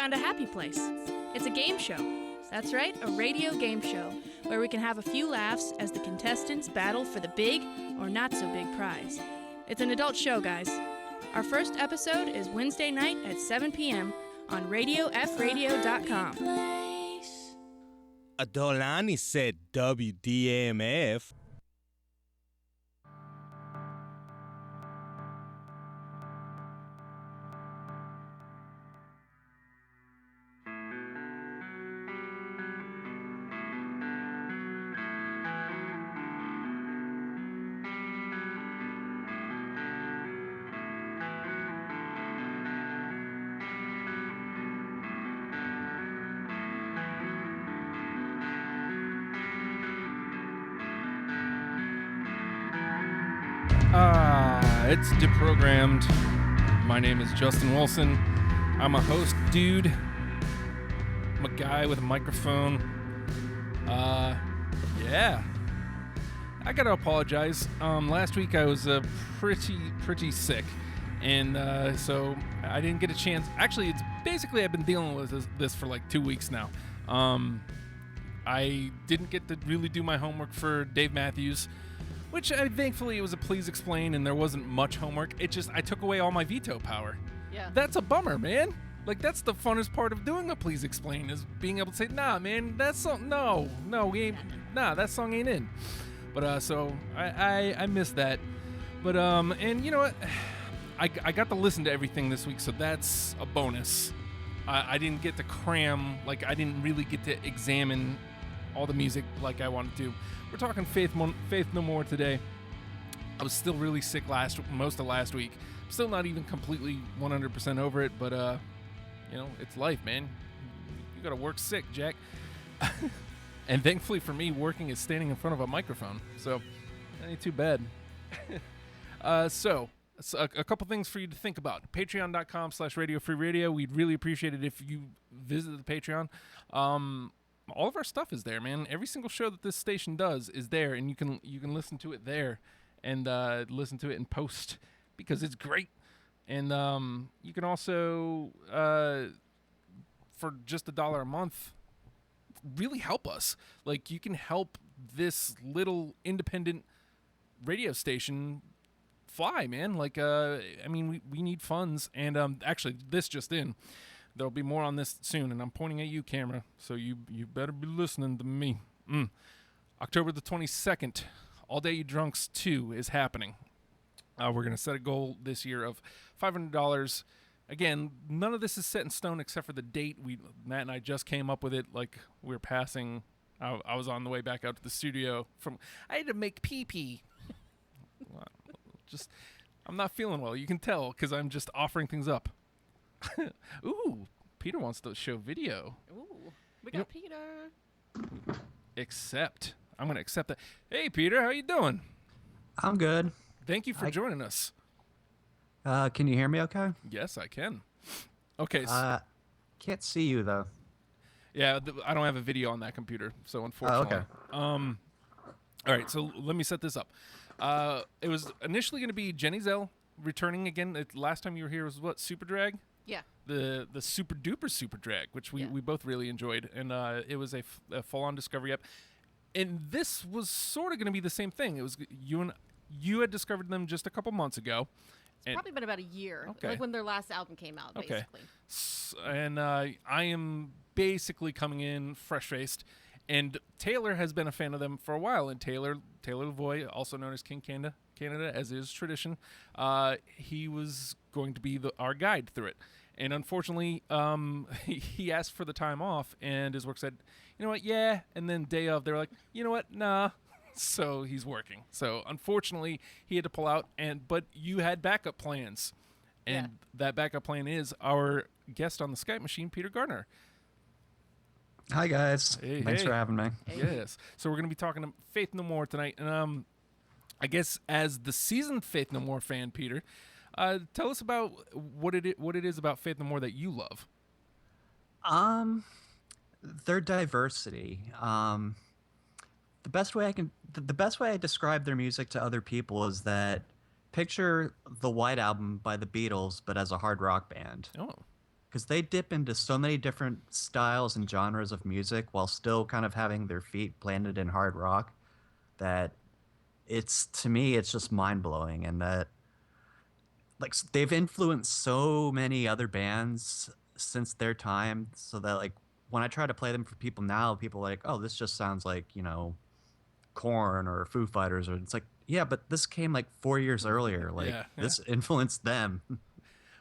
found a happy place. It's a game show. That's right, a radio game show where we can have a few laughs as the contestants battle for the big or not so big prize. It's an adult show, guys. Our first episode is Wednesday night at 7 p.m. on radiofradio.com. Adolani said WDMF. It's Deprogrammed. My name is Justin Wilson. I'm a host dude. I'm a guy with a microphone. Yeah. I gotta apologize. Last week I was pretty sick, and so I didn't get a chance. Actually, it's basically I've been dealing with this for like 2 weeks now. I didn't get to really do my homework for Dave Matthews, which thankfully it was a please explain and there wasn't much homework. It just, I took away all my veto power. Yeah. That's a bummer, man. Like, that's the funnest part of doing a please explain, is being able to say, nah, man, that song, that song ain't in. But, so, I missed that. But, and you know what? I got to listen to everything this week, so that's a bonus. I didn't get to cram, like, I didn't really get to examine all the music like I wanted to. We're talking Faith No More today. I was still really sick most of last week. I'm still not even completely 100% over it, but you know, it's life, man. You gotta work sick, Jack. And thankfully for me, working is standing in front of a microphone, so that ain't too bad. So a couple things for you to think about. Patreon.com/RadioFreeRadio. We'd really appreciate it if you visited the Patreon. All of our stuff is there, man. Every single show that this station does is there, and you can listen to it there, and listen to it in post because it's great. And you can also, for just $1 a month, really help us. Like, you can help this little independent radio station fly, man. Like, I mean, we need funds, and actually, this just in. There'll be more on this soon, and I'm pointing at you, camera, so you better be listening to me. October the 22nd, All Day You Drunks 2 is happening. We're going to set a goal this year of $500. Again, none of this is set in stone except for the date. Matt and I just came up with it, like we were passing. I was on the way back out to the studio I had to make pee-pee. I'm not feeling well. You can tell because I'm just offering things up. Ooh, Peter wants to show video. Ooh, we got Peter. I'm going to accept that. Hey, Peter, how you doing? I'm good. Thank you for joining us. Can you hear me okay? Yes, I can. Okay. Can't see you, though. Yeah, I don't have a video on that computer, so unfortunately. Oh, okay. All right, so let me set this up. It was initially going to be Jenny Zell returning again. Last time you were here was what, Super Drag? Yeah. The super duper super drag, which we both really enjoyed, and it was a full-on discovery app. And this was sort of going to be the same thing. It was you had discovered them just a couple months ago. It's probably been about a year, like when their last album came out, basically. And I am basically coming in fresh-faced, and Taylor has been a fan of them for a while. And Taylor Lavoie, also known as King Canada, as is tradition, he was going to be our guide through it. And unfortunately, he asked for the time off, and his work said, you know what, yeah. And then day of, they're like, you know what, nah. So he's working. So unfortunately, he had to pull out. But you had backup plans. And that backup plan is our guest on the Skype machine, Peter Gardner. Hi, guys. Hey, Thanks for having me. Hey. Yes. So we're going to be talking to Faith No More tonight. And I guess as the seasoned Faith No More fan, Peter, tell us about what it is about Faith No More that you love. Their diversity. The best way I describe their music to other people is that picture the White Album by the Beatles, but as a hard rock band. Oh. because they dip into so many different styles and genres of music while still kind of having their feet planted in hard rock, that it's, to me, it's just mind blowing. And that, like, they've influenced so many other bands since their time, so that, like, when I try to play them for people now, people are like, oh, this just sounds like, Korn or Foo Fighters, or it's like, yeah, but this came like 4 years earlier. Like, Yeah, yeah. this influenced them.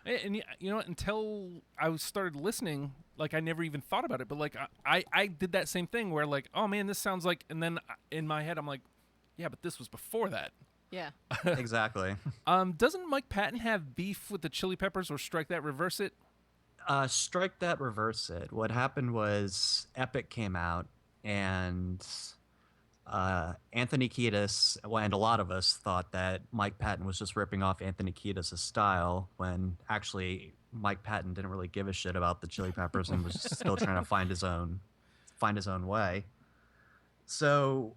And you know what? Until I started listening, like I never even thought about it. But like I did that same thing where like, oh man, this sounds like, and then in my head I'm like, yeah, but this was before that. Yeah. Exactly. Doesn't Mike Patton have beef with the Chili Peppers, or Strike That, Reverse It? Strike That, Reverse It. What happened was Epic came out, and Anthony Kiedis, and a lot of us thought that Mike Patton was just ripping off Anthony Kiedis' style, when actually Mike Patton didn't really give a shit about the Chili Peppers and was still trying to find his own way. So,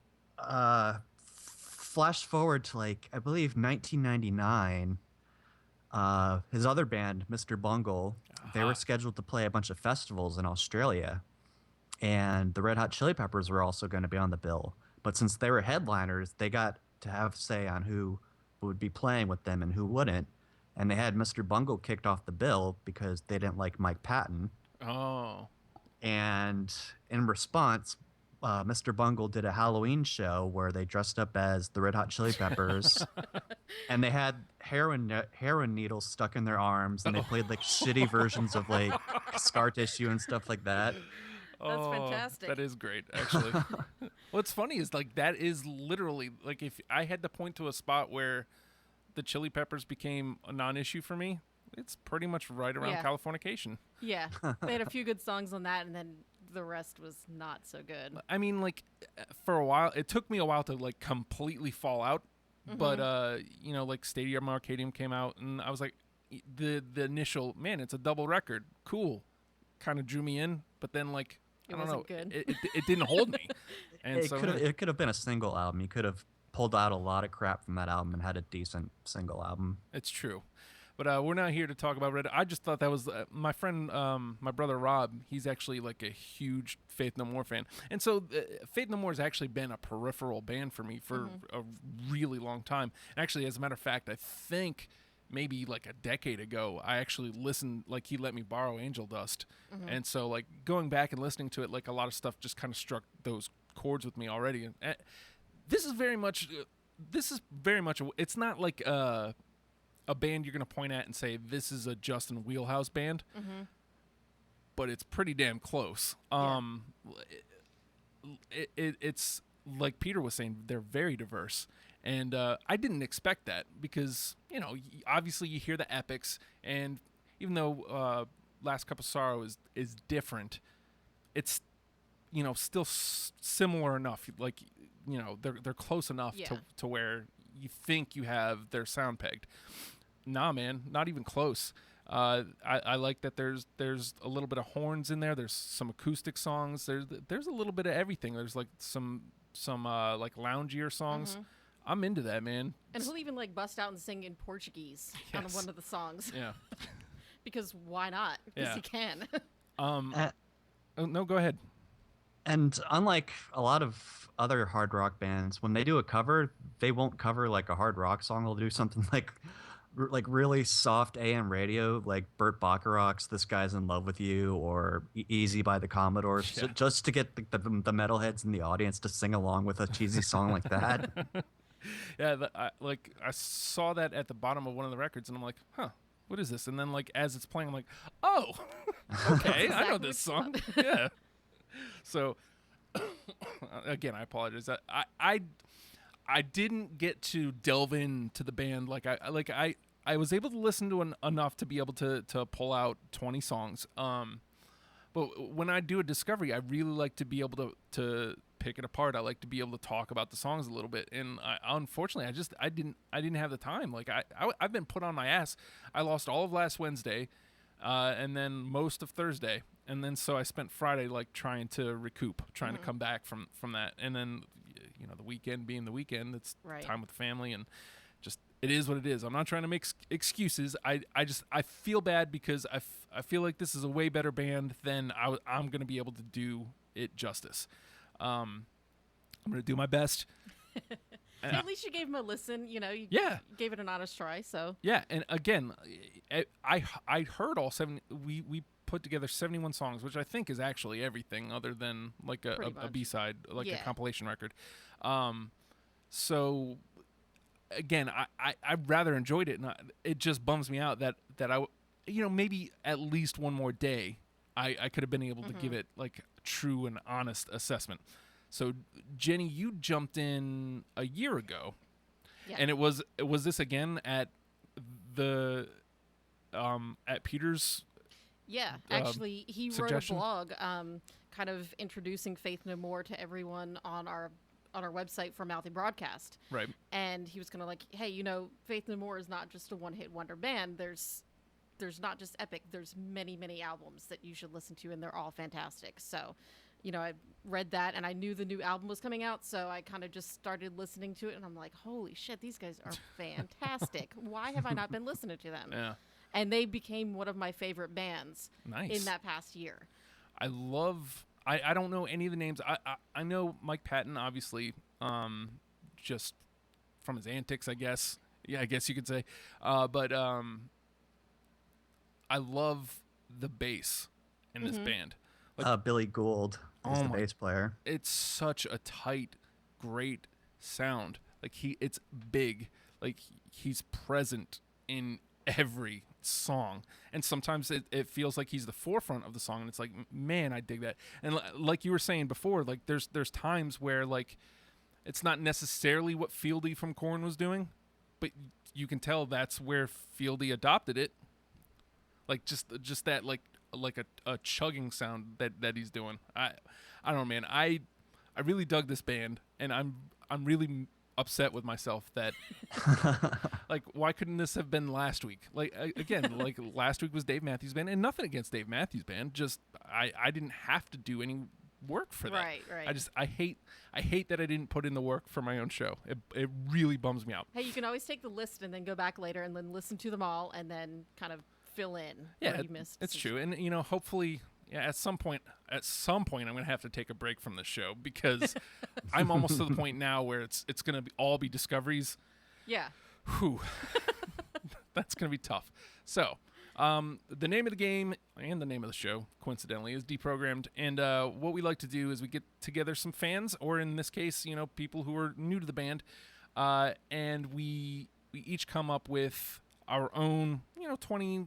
flash forward to, like, I believe 1999. His other band, Mr. Bungle, they were scheduled to play a bunch of festivals in Australia, and the Red Hot Chili Peppers were also going to be on the bill. But since they were headliners, they got to have say on who would be playing with them and who wouldn't. And they had Mr. Bungle kicked off the bill because they didn't like Mike Patton. Oh. And in response, Mr. Bungle did a Halloween show where they dressed up as the Red Hot Chili Peppers, and they had heroin needles stuck in their arms, and they played like shitty versions of like Scar Tissue and stuff like that. That's fantastic. That is great, actually. What's funny is like that is literally like if I had to point to a spot where the Chili Peppers became a non-issue for me, it's pretty much right around Californication. Yeah. They had a few good songs on that, and then the rest was not so good. I mean, like for a while, it took me a while to like completely fall out, but like Stadium Arcadium came out, and I was like, the initial, man, it's a double record, cool, kind of drew me in, but then like I don't know, good. It didn't hold me, and it could have been a single album. You could have pulled out a lot of crap from that album and had a decent single album. It's true. But we're not here to talk about Red. I just thought that was my friend, my brother Rob. He's actually like a huge Faith No More fan, and so Faith No More has actually been a peripheral band for me for a really long time. And actually, as a matter of fact, I think maybe like a decade ago, I actually listened. Like he let me borrow Angel Dust, and so like going back and listening to it, like a lot of stuff just kind of struck those chords with me already. And this is very much. It's not like a band you're going to point at and say, this is a Justin Wheelhouse band, but it's pretty damn close. It's like Peter was saying, they're very diverse. And I didn't expect that because, obviously you hear the epics, and even though Last Cup of Sorrow is different, it's, still similar enough. Like, they're close enough to where you think you have their sound pegged. Nah, man, not even close. I like that there's a little bit of horns in there. There's some acoustic songs. There's a little bit of everything. There's like some like loungier songs. I'm into that, man. And he'll even like bust out and sing in Portuguese on one of the songs. Yeah. Because why not? Because he can. No, go ahead. And unlike a lot of other hard rock bands, when they do a cover, they won't cover like a hard rock song. They'll do something like really soft AM radio, like Burt Bacharach's "This Guy's in Love with You" or "Easy" by the Commodores, just to get the metalheads in the audience to sing along with a cheesy song like that. Yeah, I saw that at the bottom of one of the records, and I'm like, huh, what is this? And then like as it's playing, I'm like, oh, okay, I know this song. Yeah. So again, I apologize. I didn't get to delve into the band I was able to listen to enough to be able to pull out 20 songs. But when I do a discovery, I really like to be able to pick it apart. I like to be able to talk about the songs a little bit. And unfortunately, I didn't have the time. Like I've been put on my ass. I lost all of last Wednesday, and then most of Thursday. And then so I spent Friday like trying to recoup, trying to come back from that. And then the weekend being the weekend, it's time with the family, and just it is what it is. I'm not trying to make excuses. I feel bad because I feel like this is a way better band than I'm going to be able to do it justice. I'm going to do my best. At least you gave him a listen. You know, you gave it an honest try. So yeah, and again, I heard all 7. We put together 71 songs, which I think is actually everything other than like a B-side, like a compilation record. So again, I rather enjoyed it, and it just bums me out that I, maybe at least one more day, I could have been able to give it like a true and honest assessment. So Jenny, you jumped in a year ago, and was this again at the at Peter's? Yeah, actually, he suggestion? wrote a blog, kind of introducing Faith No More to everyone on our website for Mouthy Broadcast. Right. And he was gonna hey, Faith No More is not just a one-hit wonder band. There's not just Epic. There's many, many albums that you should listen to, and they're all fantastic. So, I read that, and I knew the new album was coming out, so I kind of just started listening to it, and I'm like, holy shit, these guys are fantastic. Why have I not been listening to them? Yeah. And they became one of my favorite bands Nice. in that past year. I don't know any of the names. I know Mike Patton, obviously, just from his antics, I guess. Yeah, I guess you could say. But I love the bass in this band. Like, Billy Gould is the bass player. It's such a tight, great sound. Like it's big. Like he's present in every song, and sometimes it feels like he's the forefront of the song, and it's like, man, I dig that. And like you were saying before, like there's times where like it's not necessarily what Fieldy from Korn was doing, but you can tell that's where Fieldy adopted it. Like just that like a chugging sound that he's doing. I don't know, man. I really dug this band, and I'm really upset with myself that like, why couldn't this have been last week? Like again, like last week was Dave Matthews Band, and nothing against Dave Matthews Band, just I didn't have to do any work for that. Right. I hate that I didn't put in the work for my own show. It really bums me out. Hey, you can always take the list and then go back later and then listen to them all and then kind of fill in what you missed. It's true. And hopefully at some point I'm going to have to take a break from this show, because I'm almost to the point now where it's going to all be discoveries. Yeah. Whew. That's going to be tough. So, the name of the game and the name of the show, coincidentally, is Deprogrammed. And what we like to do is we get together some fans, or in this case, people who are new to the band, and we each come up with our own, 20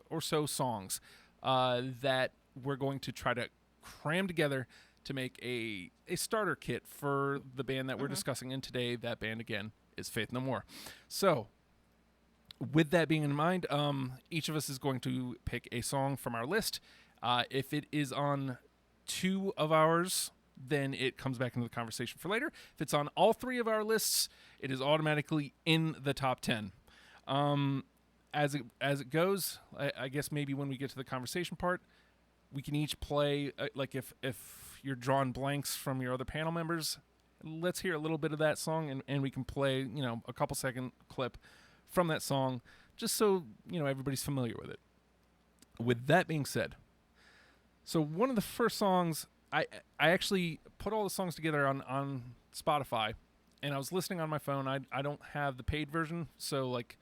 or so songs that we're going to try to cram together to make a starter kit for the band that we're discussing. And today, that band, again, is Faith No More. So, with that being in mind, each of us is going to pick a song from our list. If it is on 2 of ours, then it comes back into the conversation for later. If it's on all 3 of our lists, it is automatically in the top 10. As it goes, I guess maybe when we get to the conversation part, we can each play, like if you're drawing blanks from your other panel members, let's hear a little bit of that song, and we can play, a couple second clip from that song, just so, everybody's familiar with it. With that being said, so one of the first songs, I actually put all the songs together on Spotify, and I was listening on my phone. I don't have the paid version, so like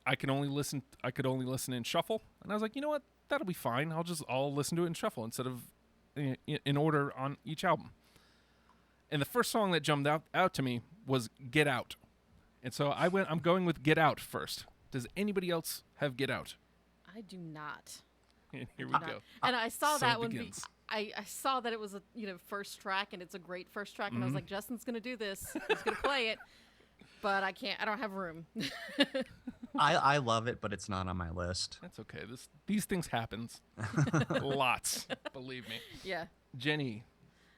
I could only listen in shuffle, and I was like, you know what? That'll be fine. I'll listen to it in shuffle instead of in order on each album. And the first song that jumped out to me was Get Out. And so I'm going with Get Out first. Does anybody else have Get Out? I do not. And here we go. And I saw So that it one. begins. I saw that it was a first track, and it's a great first track, and I was like, Justin's gonna do this. He's gonna play it, but I can't. I don't have room. I love it, but it's not on my list. That's okay. These things happens. Lots, believe me. Yeah. Jenny.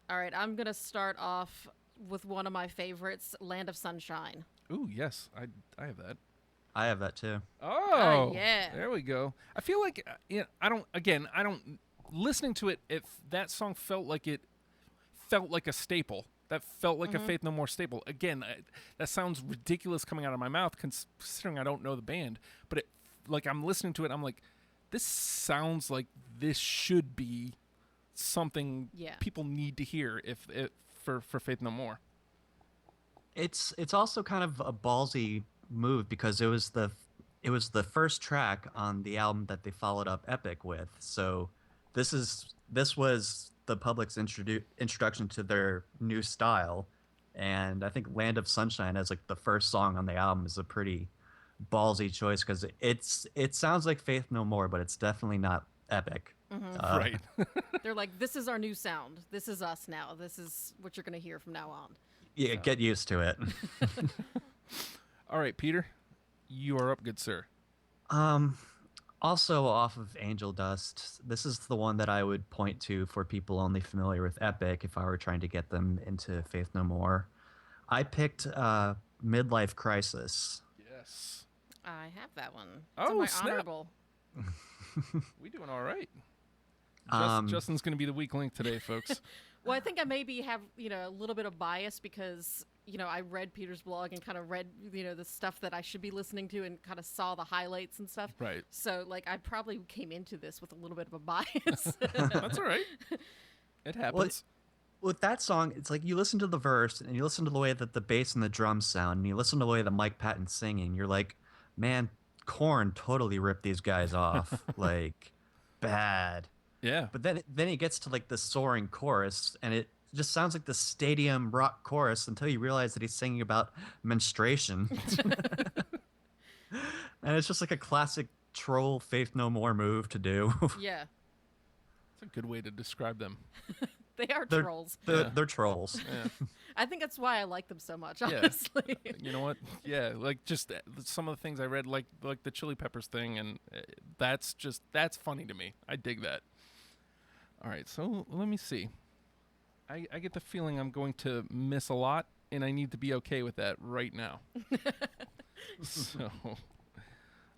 All right, I'm gonna start off with one of my favorites, "Land of Sunshine." Ooh, yes, I have that. I have that too. Oh, yeah. There we go. I feel like I don't listening to it. If that song felt like a staple, That felt like a Faith No More staple. Again, that sounds ridiculous coming out of my mouth considering I don't know the band. But like I'm listening to it, I'm like, this sounds like this should be something people need to hear for Faith No More. It's also kind of a ballsy move because it was the first track on the album that they followed up Epic with. So this was the public's introduction to their new style, and I think Land of Sunshine as like the first song on the album is a pretty ballsy choice because it sounds like Faith No More, but it's definitely not Epic. Right. They're like, this is our new sound. This is us now. This is what you're going to hear from now on. Yeah, So. get used to it. All right, Peter, you are up, good sir. Also off of Angel Dust, this is the one that I would point to for people only familiar with Epic if I were trying to get them into Faith No More. I picked Midlife Crisis. Yes. I have that one. It's Oh, on my snap. honorable. We doing all right. Justin's going to be the weak link today, folks. Well, I think I maybe have, a little bit of bias because, I read Peter's blog and kind of read, the stuff that I should be listening to and kind of saw the highlights and stuff. Right. So, I probably came into this with a little bit of a bias. That's all right. It happens. With that song, it's like you listen to the verse and you listen to the way that the bass and the drums sound and you listen to the way that Mike Patton's singing. You're like, man, Korn totally ripped these guys off. Like, bad. Yeah. But then he gets to like the soaring chorus, and it just sounds like the stadium rock chorus until you realize that he's singing about menstruation. And it's just like a classic troll Faith No More move to do. Yeah. That's a good way to describe them. They are trolls. They're trolls. Yeah. I think that's why I like them so much, honestly. You know what? Yeah, like just some of the things I read, like the Chili Peppers thing, and that's funny to me. I dig that. All right, so let me see. I get the feeling I'm going to miss a lot, and I need to be okay with that right now. So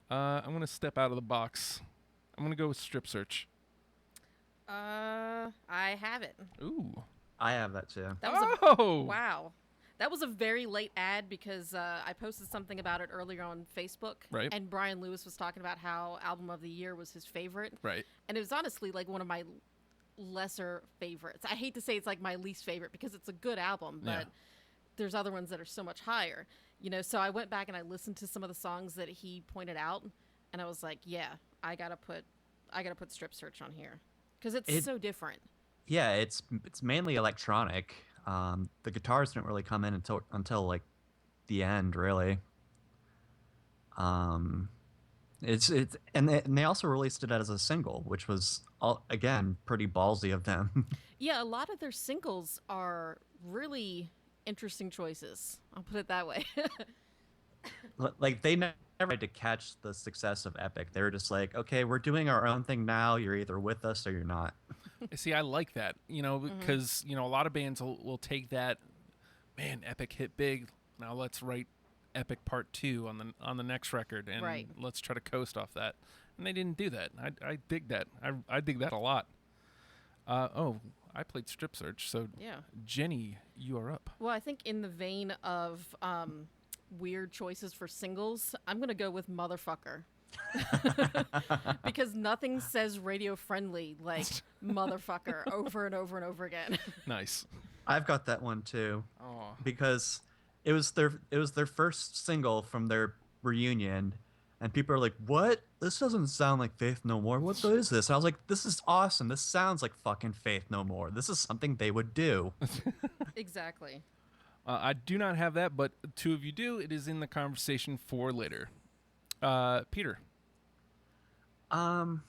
I'm going to step out of the box. I'm going to go with Strip Search. I have it. Ooh. I have that too. That was Oh! wow. That was a very late ad because I posted something about it earlier on Facebook. Right. And Brian Lewis was talking about how Album of the Year was his favorite. Right. And it was honestly like one of my lesser favorites. I hate to say it's like my least favorite because it's a good album, but there's other ones that are so much higher. So I went back and I listened to some of the songs that he pointed out, and I was like, yeah, I gotta put Strip Search on here because it's so different. Yeah, it's mainly electronic. The guitars didn't really come in until like the end, really. It's and they also released it as a single, which was again pretty ballsy of them. Yeah, a lot of their singles are really interesting choices. I'll put it that way. Like they never tried to catch the success of Epic. They were just like, okay, we're doing our own thing now. You're either with us or you're not. See, I like that, because, a lot of bands will take that, man, Epic hit big. Now let's write Epic Part 2 on the next record, and let's try to coast off that. And they didn't do that. I dig that. I dig that a lot. I played Strip Search, so Jenny, you are up. Well, I think in the vein of weird choices for singles, I'm going to go with Motherfucker. Because nothing says radio friendly like Motherfucker over and over and over again. Nice. I've got that one too. Oh. Because it was their first single from their reunion, and people are like, "What? This doesn't sound like Faith No More. What is this?" And I was like, "This is awesome. This sounds like fucking Faith No More. This is something they would do." Exactly. I do not have that, but two of you do. It is in the conversation for later. Peter. I'm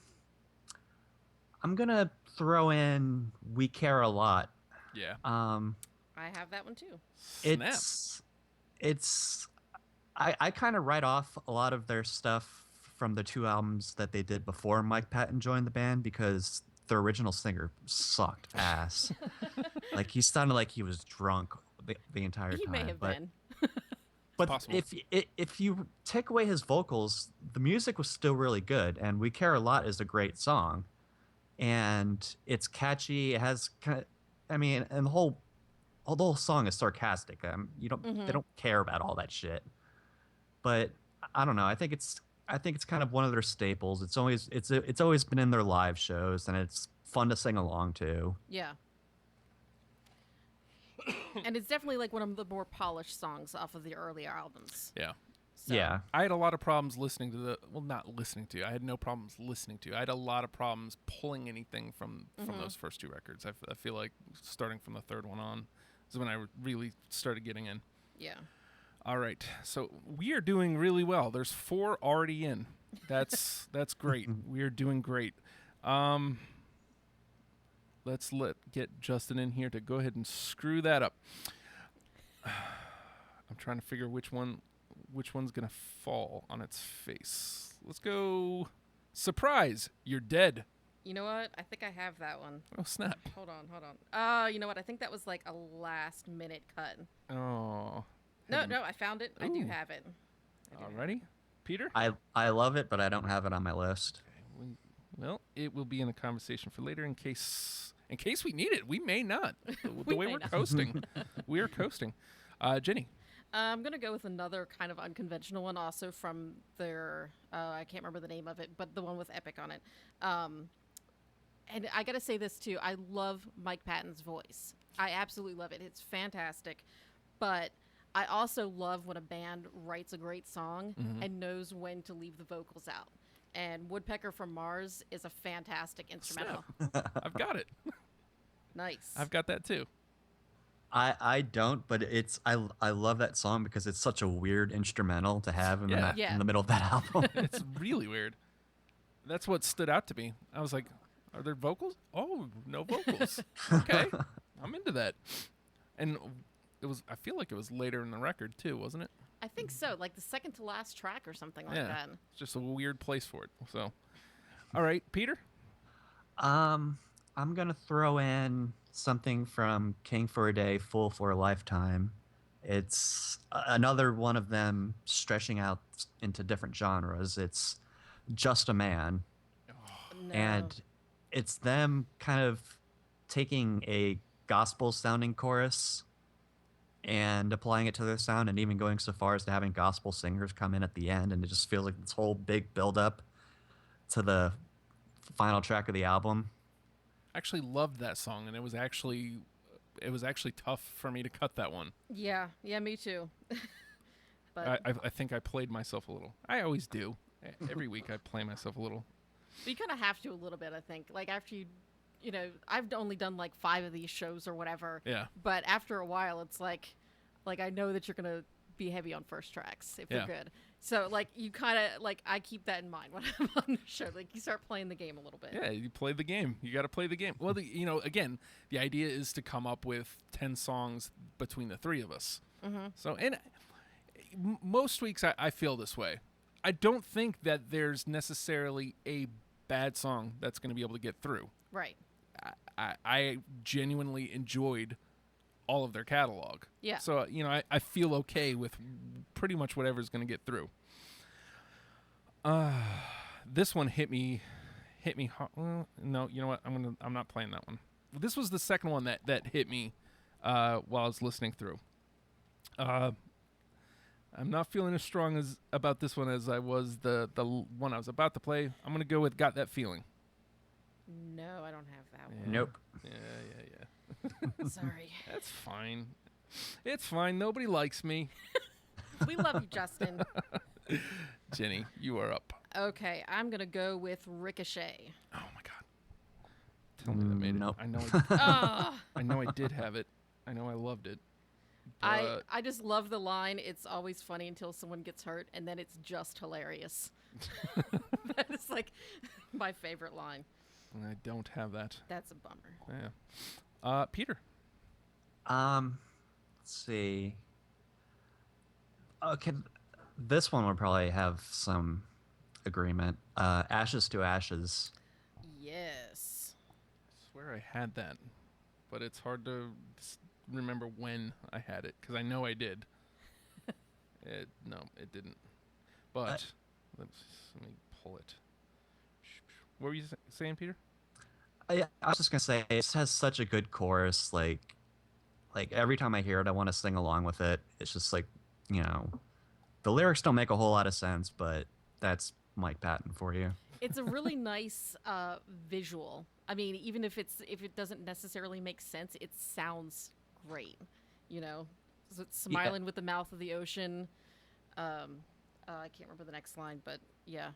gonna throw in "We Care a Lot." Yeah. I have that one too. Snap. I kind of write off a lot of their stuff from the two albums that they did before Mike Patton joined the band because the original singer sucked ass. Like he sounded like he was drunk the entire time. He may have been. But possible. if you take away his vocals, the music was still really good, and "We Care a Lot" is a great song, and it's catchy. It has and the whole the whole song is sarcastic. You don't Mm-hmm. they don't care about all that shit. But I don't know. I think it's kind of one of their staples. It's always been in their live shows, and it's fun to sing along to. Yeah. And it's definitely like one of the more polished songs off of the earlier albums. Yeah. So, Yeah. I had a lot of problems listening to not listening to. I had no problems listening to. I had a lot of problems pulling anything from those first two records. I feel like starting from the third one on is when I really started getting in. Yeah. All right, so we are doing really well. There's 4 already in. That's great. We are doing great. Let's get Justin in here to go ahead and screw that up. I'm trying to figure which one's gonna fall on its face. Let's go. Surprise! You're dead. You know what? I think I have that one. Oh snap! Hold on. You know what? I think that was like a last minute cut. Oh. No, I found it. I do Ooh. have it. Alrighty, Peter. I love it, but I don't have it on my list. Well, it will be in a conversation for later in case we need it. We may not. The way may we're not. coasting. We are coasting. Jenny. I'm going to go with another kind of unconventional one also from their, I can't remember the name of it, but the one with Epic on it. And I got to say this too. I love Mike Patton's voice. I absolutely love it. It's fantastic. But I also love when a band writes a great song and knows when to leave the vocals out. And Woodpecker from Mars is a fantastic instrumental. I've got it. Nice. I've got that too. I don't, but I love that song because it's such a weird instrumental to have in, Yeah. in the middle of that album. It's really weird. That's what stood out to me. I was like, are there vocals? Oh, no vocals. Okay. I'm into that. And I feel like it was later in the record too, wasn't it? I think so. Like the second to last track or something like Yeah. that. It's just a weird place for it. So, all right, Peter. I'm gonna throw in something from King for a Day, Fool for a Lifetime. It's another one of them stretching out into different genres. It's Just a Man, No. and it's them kind of taking a gospel sounding chorus and applying it to their sound, and even going so far as to having gospel singers come in at the end, and it just feels like this whole big build up to the final track of the album. I actually loved that song, and it was actually tough for me to cut that one. Yeah, me too. But I think I played myself a little. I always do. Every week I play myself a little. you kind of have to a little bit, I think. Like after you know, I've only done like 5 of these shows or whatever. Yeah. But after a while, it's like I know that you're gonna be heavy on first tracks if Yeah. they're good. So like you kind of like I keep that in mind when I'm on the show. Like you start playing the game a little bit. Yeah, you play the game. You got to play the game. Well, again, the idea is to come up with 10 songs between the 3 of us. Mm-hmm. So, and most weeks I feel this way. I don't think that there's necessarily a bad song that's going to be able to get through. Right. I genuinely enjoyed all of their catalog. Yeah. So, I feel okay with pretty much whatever's going to get through. This one hit me hard. Well, no, you know what? I'm not playing that one. This was the second one that hit me while I was listening through. I'm not feeling as strong about this one as I was the one I was about to play. I'm going to go with Got That Feeling. No, I don't have that Yeah. one. Nope. Yeah. Sorry. That's fine. It's fine. Nobody likes me. We love you, Justin. Jenny, you are up. Okay, I'm gonna go with Ricochet. Oh my god. Tell me that made Nope. it. I know Oh, I know I did have it. I know I loved it. I But just love the line. It's always funny until someone gets hurt, and then it's just hilarious. That is like my favorite line. I don't have that. That's a bummer. Yeah. Peter. Let's see. Okay, this one would probably have some agreement. Ashes to Ashes. Yes. I swear I had that, but it's hard to remember when I had it because I know I did. No, it didn't. But let me pull it. What were you saying, Peter? I was just gonna say, it has such a good chorus. Like like every time I hear it, I want to sing along with it. It's just like, you know, the lyrics don't make a whole lot of sense, but that's Mike Patton for you. It's a really nice visual. I mean, even if it doesn't necessarily make sense, it sounds great. You know, so it's smiling with the mouth of the ocean. I can't remember the next line, but yeah.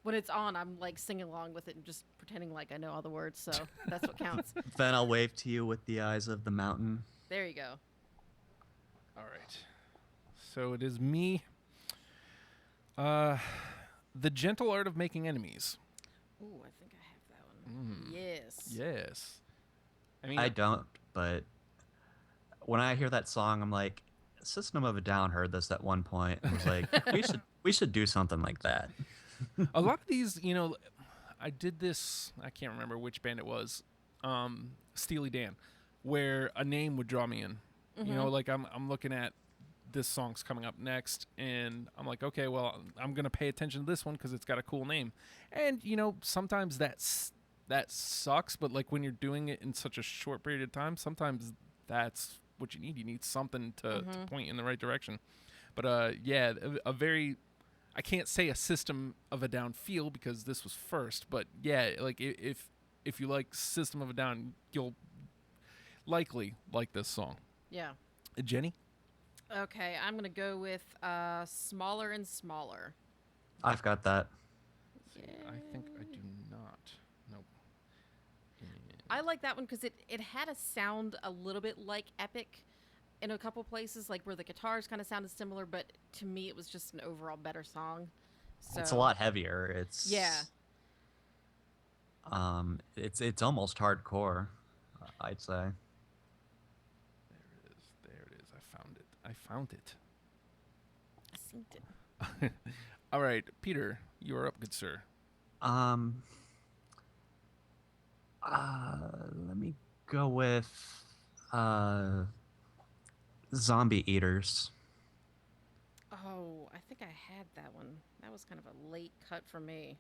When it's on, I'm like singing along with it and just pretending like I know all the words, so that's what counts. Then I'll wave to you with the eyes of the mountain. There you go. All right. So it is me. The Gentle Art of Making Enemies. Ooh, I think I have that one. Yes. Yes. I mean, I don't, but when I hear that song, I'm like, System of a Down heard this at one point and was like, we should do something like that. a lot of these, you know, I did this, I can't remember which band it was, Steely Dan, where a name would draw me in. You know, like I'm looking at this song's coming up next, and I'm like, okay, well, I'm going to pay attention to this one because it's got a cool name. And, you know, sometimes that sucks, but like when you're doing it in such a short period of time, sometimes that's what you need. You need something to point in the right direction. But yeah, a very, I can't say a System of a Down feel because this was first, but yeah, like if you like System of a Down, you'll likely like this song. Yeah. Jenny? Okay, I'm gonna go with Smaller and Smaller. I've got that. Yeah. I think I do not. Nope. I like that one because it had a sound a little bit like Epic in a couple places, like where the guitars kind of sounded similar, but to me it was just an overall better song. So It's a lot heavier. It's it's almost hardcore, I'd say. There it is. I found it. I synced it. All right, Peter, you are up, good sir. Let me go with Zombie Eaters. Oh, I think I had that one. That was kind of a late cut for me.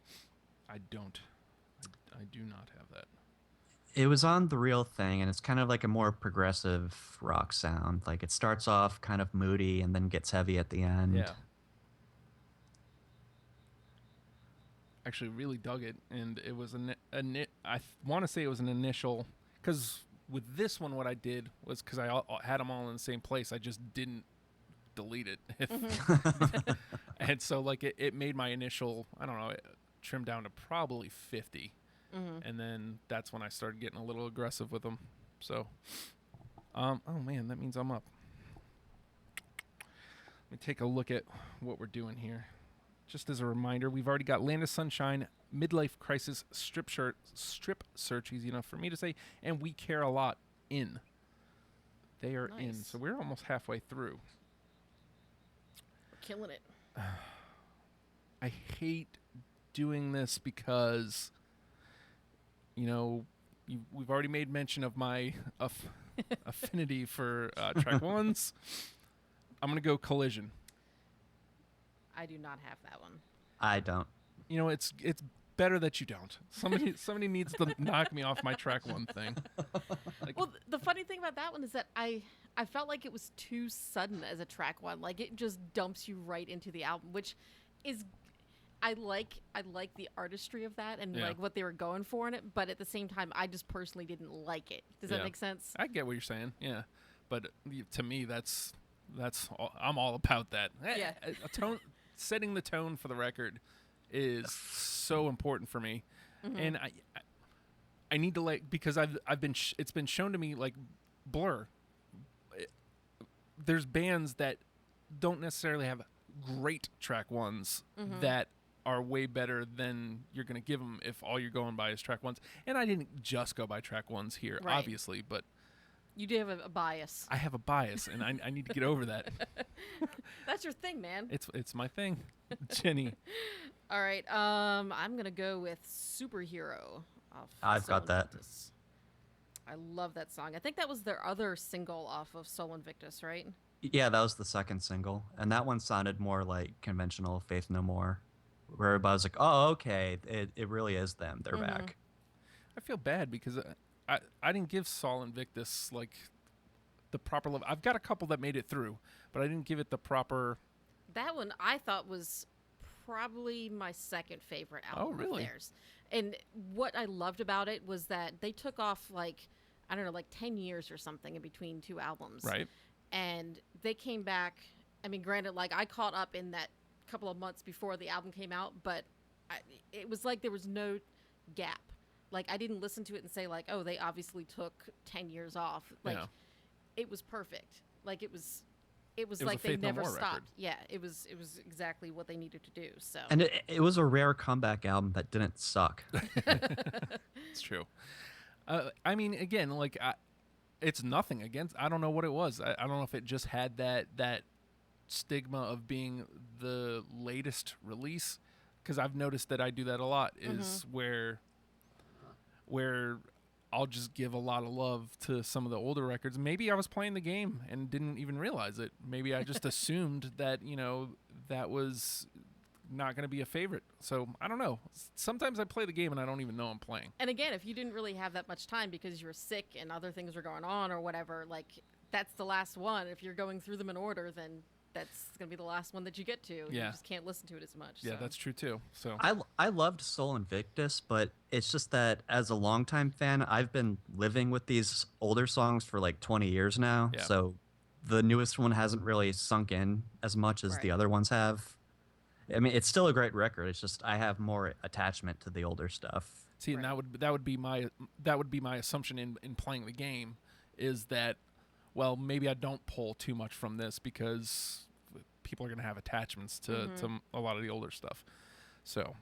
I don't. I do not have that. It was on The Real Thing, and it's kind of like a more progressive rock sound. Like it starts off kind of moody and then gets heavy at the end. Yeah. Actually, really dug it, and it was I want to say it was an initial, because with this one, what I did was because I had them all in the same place, I just didn't delete it, and so like it made my initial, I don't know, trimmed down to probably 50. And then that's when I started getting a little aggressive with them. So, oh man, that means I'm up. Let me take a look at what we're doing here. Just as a reminder, we've already got Land of Sunshine, Midlife Crisis, Strip Search, easy enough for me to say, and We Care a Lot in. They are in, so we're almost halfway through. We're killing it. I hate doing this because, you know, we've already made mention of my affinity for track ones. I'm going to go Collision. I do not have that one. I don't. You know, it's better that you don't. Somebody needs to knock me off my track one thing. Like, Well, the funny thing about that one is that I felt like it was too sudden as a track one. Like it just dumps you right into the album, which is I like the artistry of that and like what they were going for in it, but at the same time I just personally didn't like it. Does that make sense? I get what you're saying. Yeah. But to me that's I'm all about that. Yeah. A tone, setting the tone for the record is so important for me. And I need to like, because I've been it's been shown to me like Blur. There's bands that don't necessarily have great track ones that are way better than you're going to give them if all you're going by is track ones. And I didn't just go by track ones here, Right. obviously, but You do have a bias. I have a bias, and I need to get over that. That's your thing, man. It's my thing, Jenny. All right. I'm gonna go with Superhero. Off I've got Soul that. Invictus. I love that song. I think that was their other single off of Soul Invictus, right? Yeah, that was the second single, and that one sounded more like conventional Faith No More, where everybody was like, "Oh, okay, it really is them. They're back." I feel bad because I didn't give Soul Invictus like the proper level. I've got a couple that made it through, but I didn't give it the proper. That one I thought was probably my second favorite album Oh, really? of theirs. And what I loved about it was that they took off like, I don't know, like 10 years or something in between two albums. Right. And they came back. I mean, granted, like I caught up in that couple of months before the album came out, but it was like there was no gap. Like I didn't listen to it and say like, oh, they obviously took 10 years off. Like it was perfect. Like it was like a they Faith No never More stopped. record. Yeah, it was exactly what they needed to do. So And it was a rare comeback album that didn't suck. It's true. I mean, again, like it's nothing against. I don't know what it was. I don't know if it just had that stigma of being the latest release, because I've noticed that I do that a lot. Is where I'll just give a lot of love to some of the older records. Maybe I was playing the game and didn't even realize it. Maybe I just assumed that that was not going to be a favorite. So I don't know. Sometimes I play the game and I don't even know I'm playing. And again, if you didn't really have that much time because you were sick and other things were going on or whatever, like that's the last one. If you're going through them in order, then that's going to be the last one that you get to. Yeah. You just can't listen to it as much. Yeah, so. that's true too. So I loved Soul Invictus, but it's just that as a longtime fan, I've been living with these older songs for like 20 years now. Yeah. So the newest one hasn't really sunk in as much as the Right. other ones have. I mean, it's still a great record. It's just I have more attachment to the older stuff. see, and that would be my assumption in playing the game, is that, well, maybe I don't pull too much from this because people are going to have attachments to a lot of the older stuff. So,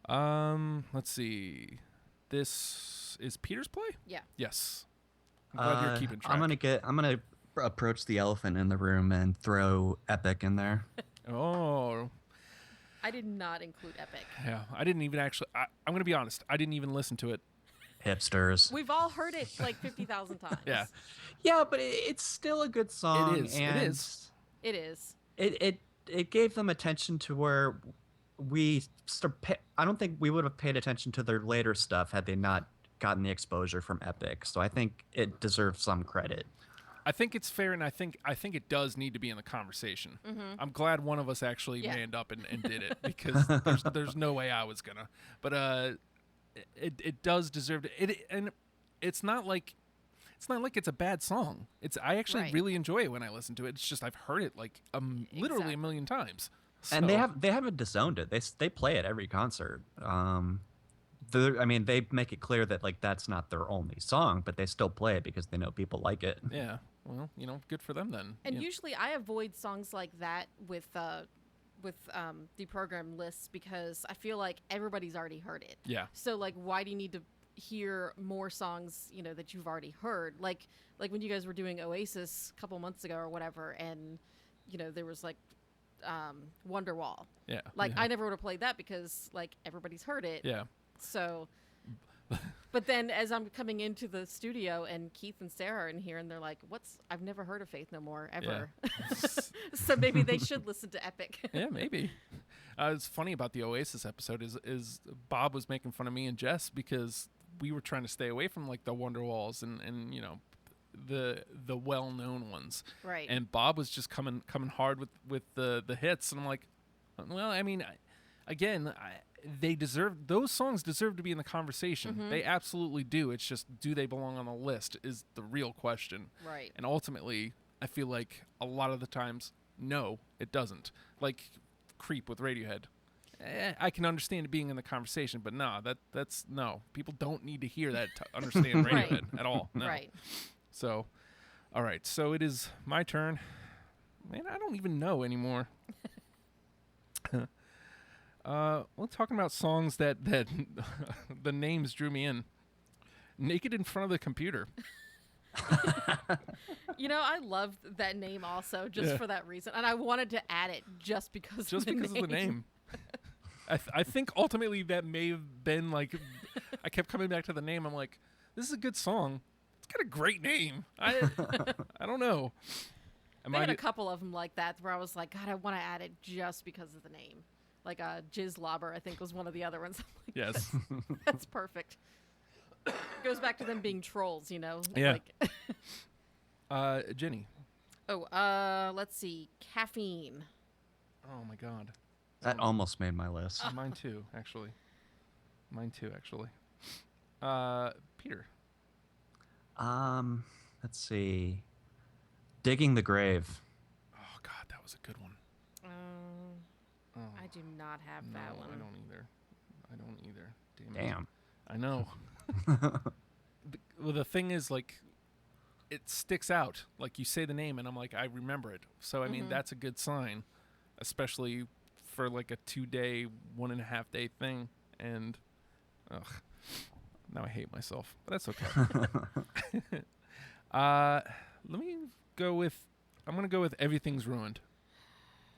let's see. This is Peter's play? Yeah. Yes. I'm glad you're keeping track. I'm gonna approach the elephant in the room and throw Epic in there. Oh, I did not include Epic. yeah. I didn't even actually. I'm going to be honest. I didn't even listen to it. Hipsters. We've all heard it like 50,000 times. Yeah. Yeah, but it's still a good song. It is. And It is. It is. It gave them attention to where I don't think we would have paid attention to their later stuff had they not gotten the exposure from Epic. So I think it deserves some credit. I think it's fair, and I think it does need to be in the conversation. I'm glad one of us actually manned up and did it, because there's no way I was gonna. But it does deserve to. And it's not like it's a bad song. I actually Right. really enjoy it when I listen to it. It's just I've heard it like literally a million times. And So- they haven't disowned it. They play it every concert. They make it clear that like that's not their only song, but they still play it because they know people like it. Yeah. Well, good for them then. And Yeah. usually I avoid songs like that with deprogrammed lists because I feel like everybody's already heard it. Yeah. So like, why do you need to hear more songs, that you've already heard? Like when you guys were doing Oasis a couple months ago or whatever, and there was like Wonderwall. Yeah. Like yeah. I never would have played that because like everybody's heard it. Yeah. So, but then as I'm coming into the studio and Keith and Sarah are in here and they're like, I've never heard of Faith No More ever. So maybe they should listen to Epic. Yeah, maybe. It's funny about the Oasis episode is Bob was making fun of me and Jess because we were trying to stay away from like the Wonderwalls and the well-known ones. Right. And Bob was just coming hard with the hits, and I'm like, well, I mean, those songs deserve to be in the conversation. They absolutely do. It's just, do they belong on the list is the real question. Right. And ultimately, I feel like a lot of the times, no, it doesn't. Like Creep with Radiohead. I can understand it being in the conversation, but that's no. People don't need to hear that to understand Right. Radiohead at all. No. Right. So, all right. So it is my turn. Man, I don't even know anymore. We're talking about songs that the names drew me in. Naked in Front of the Computer. I love that name also just for that reason. And I wanted to add it just because Just of the because name. of the name. I think ultimately that may have been like, I kept coming back to the name. I'm like, this is a good song. It's got a great name. I don't know. I had a couple of them like that where I was like, God, I want to add it just because of the name. Like Jizz Lobber, I think, was one of the other ones. I'm like, Yes. That's perfect. Goes back to them being trolls, Yeah. Like, Jenny. Oh, let's see. Caffeine. Oh my God. That almost made my list. Mine too, actually. Peter. Let's see. Digging the Grave. Oh God, that was a good one. Oh, I do not have no, that one. I don't either. Damn. it. Damn. I know. Well, the thing is, like, it sticks out. Like, you say the name, and I'm like, I remember it. So, I mean, that's a good sign, especially for, like, a 2-day, 1.5 day thing. And, now I hate myself. But that's okay. Let me go with, I'm going to go with Everything's Ruined.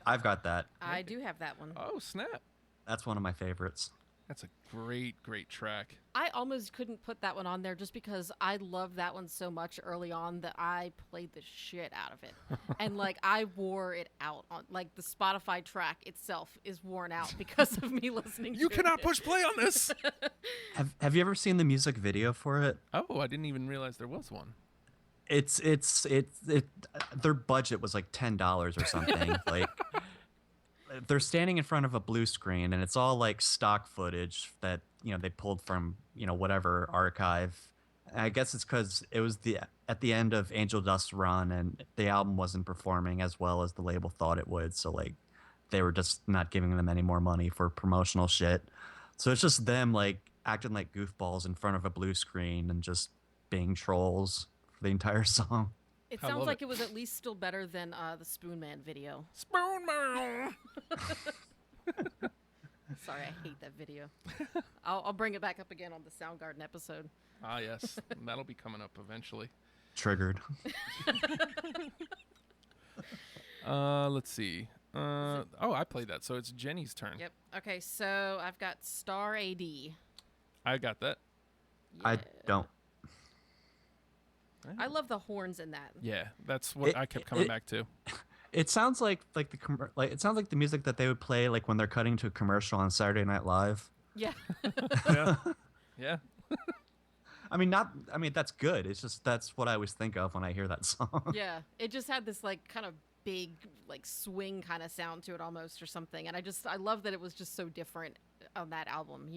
I've got that. I do have that one. Oh, snap. That's one of my favorites. That's a great track. I almost couldn't put that one on there just because I loved that one so much early on that I played the shit out of it. And like I wore it out on like the Spotify track itself is worn out because of me listening to it. You cannot push play on this. Have you ever seen the music video for it? Oh, I didn't even realize there was one. It's their budget was like $10 or something. Like they're standing in front of a blue screen and it's all like stock footage that they pulled from whatever archive. And I guess it's because it was at the end of Angel Dust's run and the album wasn't performing as well as the label thought it would, so like they were just not giving them any more money for promotional shit. So it's just them like acting like goofballs in front of a blue screen and just being trolls for the entire song. It I sounds love like it. it was at least still better than the Spoon Man video. Spoon Man. Sorry, I hate that video. I'll bring it back up again on the Soundgarden episode. Ah, yes. That'll be coming up eventually. Triggered. Let's see. I played that, so it's Jenny's turn. Yep. Okay, so I've got Star AD. I got that. I Yeah. don't. I love the horns in that. Yeah, that's what I kept coming back to. It sounds like it sounds like the music that they would play like when they're cutting to a commercial on Saturday Night Live. Yeah. Yeah. Yeah. I mean, that's good. It's just that's what I always think of when I hear that song. Yeah. It just had this like kind of big like swing kind of sound to it almost or something. And I love that it was just so different on that album,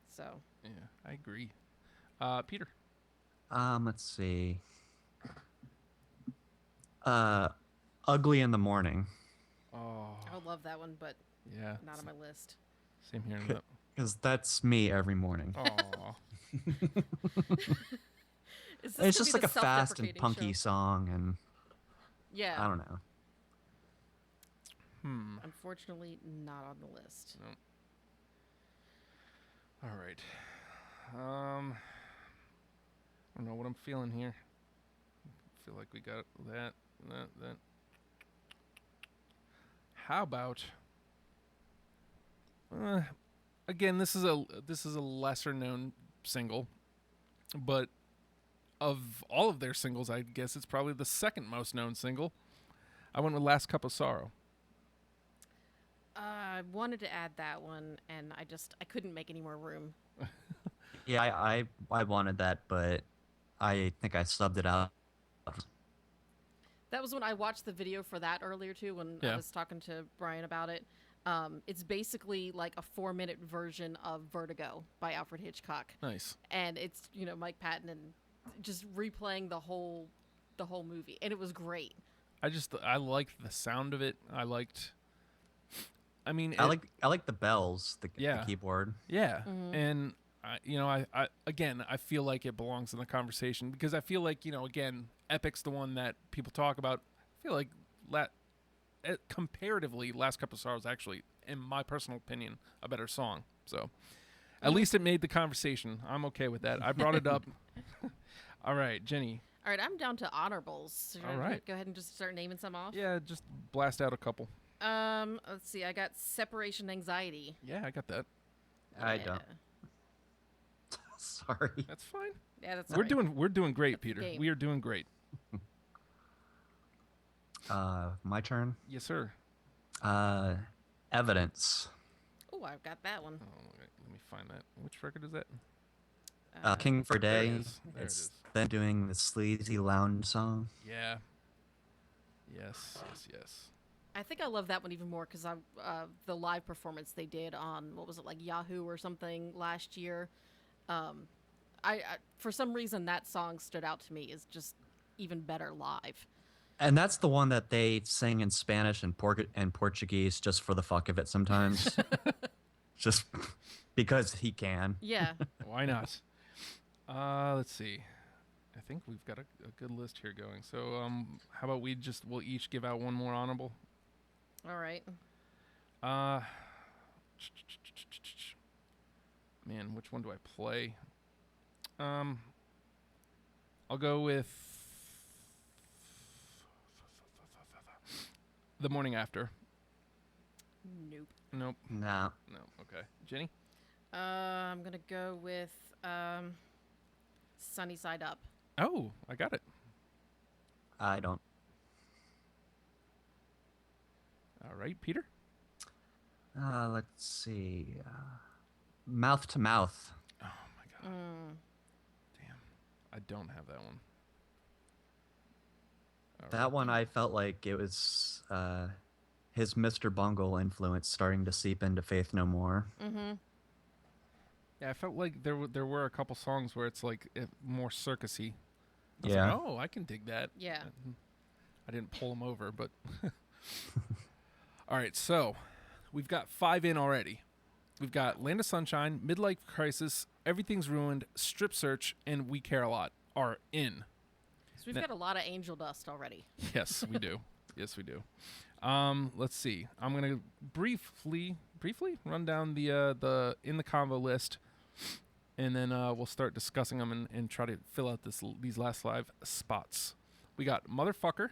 So. Yeah, I agree. Peter. Let's see. Ugly in the Morning. Oh, I love that one, but yeah. not on my list. Same here. Because that's me every morning. Oh, It's just like a fast and punky song, and Yeah. I don't know. Unfortunately, not on the list. No. All right. I don't know what I'm feeling here. I feel like we got that. How about? Again, this is a lesser known single, but of all of their singles, I guess it's probably the second most known single. I went with "Last Cup of Sorrow." I wanted to add that one, and I couldn't make any more room. Yeah, I wanted that, but I think I subbed it out. That was when I watched the video for that earlier too. When I Yeah. was talking to Brian about it. It's basically like a 4-minute version of Vertigo by Alfred Hitchcock, Nice. and it's Mike Patton and just replaying the whole movie, and it was great. I liked the sound of it. I like the bells, the Yeah. keyboard. Yeah, and I again, I feel like it belongs in the conversation because I feel like again, Epic's the one that people talk about. I feel like comparatively, "Last Cup of Sorrow" is actually, in my personal opinion, a better song. So, at least it made the conversation. I'm okay with that. I brought it up. All right, Jenny. All right, I'm down to honorables. Should All I right. go ahead and just start naming some off? Yeah, just blast out a couple. Let's see. I got Separation Anxiety. Yeah, I got that. I Yeah. don't. Sorry. That's fine. Yeah, that's We're all right. doing great, Peter. game. We are doing great. My turn. Yes, sir. Evidence. Oh, I've got that one. Oh, let me find that. Which record is that? King for a There it Day. is. There it It's is. them doing the sleazy lounge song. Yeah. Yes. I think I love that one even more because the live performance they did on what was it, like Yahoo or something last year. I for some reason that song stood out to me as just even better live. And that's the one that they sing in Spanish and Portuguese just for the fuck of it sometimes. Just because he can. Yeah. Why not? Let's see. I think we've got a good list here going. So, how about we'll each give out one more honorable. All right. Man, which one do I play? I'll go with The Morning After. Nope. Nope. No. No. Okay. Jenny? I'm gonna go with Sunny Side Up. Oh, I got it. I don't. All right, Peter? Let's see. Mouth to Mouth. Oh, my God. Damn. I don't have that one. All That one I felt like it was his Mr. Bungle influence starting to seep into Faith No More. Mm-hmm. Yeah, I felt like there were a couple songs where it's like more circusy. I was Yeah. like, oh, I can dig that. Yeah. I didn't pull them over, but all right. So we've got 5 in already. We've got Land of Sunshine, Midlife Crisis, Everything's Ruined, Strip Search, and We Care a Lot are in. So we've got a lot of Angel Dust already. Yes, we do. Yes, we do. Let's see. I'm gonna briefly run down the in the combo list, and then we'll start discussing them and try to fill out these last 5 spots. We got Motherfucker,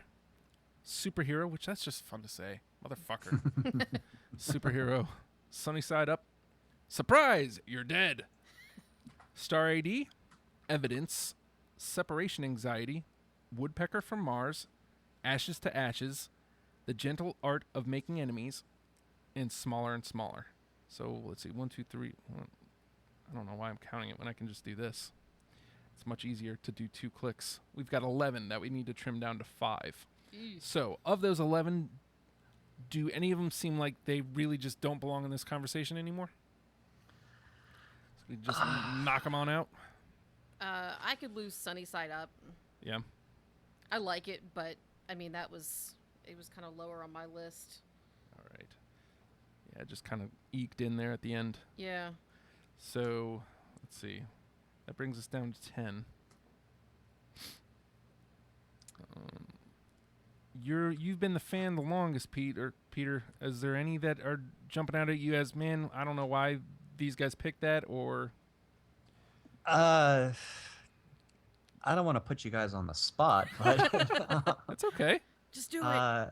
Superhero, which that's just fun to say. Motherfucker, Superhero, Sunny Side Up, Surprise, You're Dead, Star AD, Evidence, Separation Anxiety, Woodpecker from Mars, Ashes to Ashes, The Gentle Art of Making Enemies, and Smaller and Smaller. So let's see, 1, 2, 3. I don't know why I'm counting it when I can just do this. It's much easier to do 2 clicks. We've got 11 that we need to trim down to 5. So of those 11, do any of them seem like they really just don't belong in this conversation anymore? So we just knock them on out? I could lose Sunny Side Up. Yeah. I like it, but I mean it was kind of lower on my list. All right. Yeah, just kind of eked in there at the end. Yeah. So, let's see. That brings us down to 10. You've been the fan the longest, Peter. Is there any that are jumping out at you as, man, I don't know why these guys picked that, or? I don't want to put you guys on the spot, but That's okay. Just do it.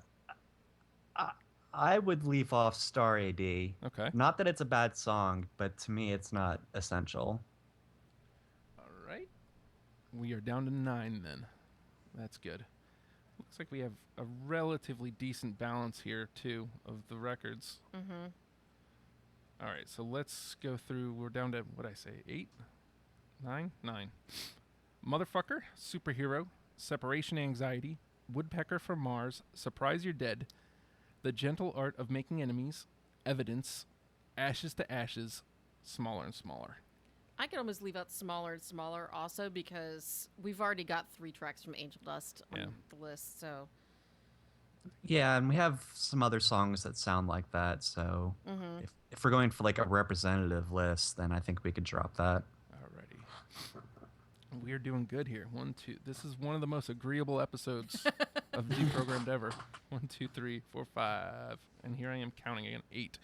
I would leave off Star AD. Okay. Not that it's a bad song, but to me, it's not essential. All right. We are down to 9 then. That's good. Looks like we have a relatively decent balance here, too, of the records. Mm-hmm. All right, so let's go through. We're down to, what did I say, 8? 9? 9. Motherfucker, Superhero, Separation Anxiety, Woodpecker from Mars, Surprise You're Dead, The Gentle Art of Making Enemies, Evidence, Ashes to Ashes, Smaller and Smaller. I could almost leave out Smaller and Smaller also because we've already got 3 tracks from Angel Dust on the list, so. Yeah, and we have some other songs that sound like that, so if we're going for like a representative list, then I think we could drop that. Alrighty. We're doing good here. 1, 2. This is one of the most agreeable episodes of Deprogrammed ever. 1, 2, 3, 4, 5. And here I am counting again. 8.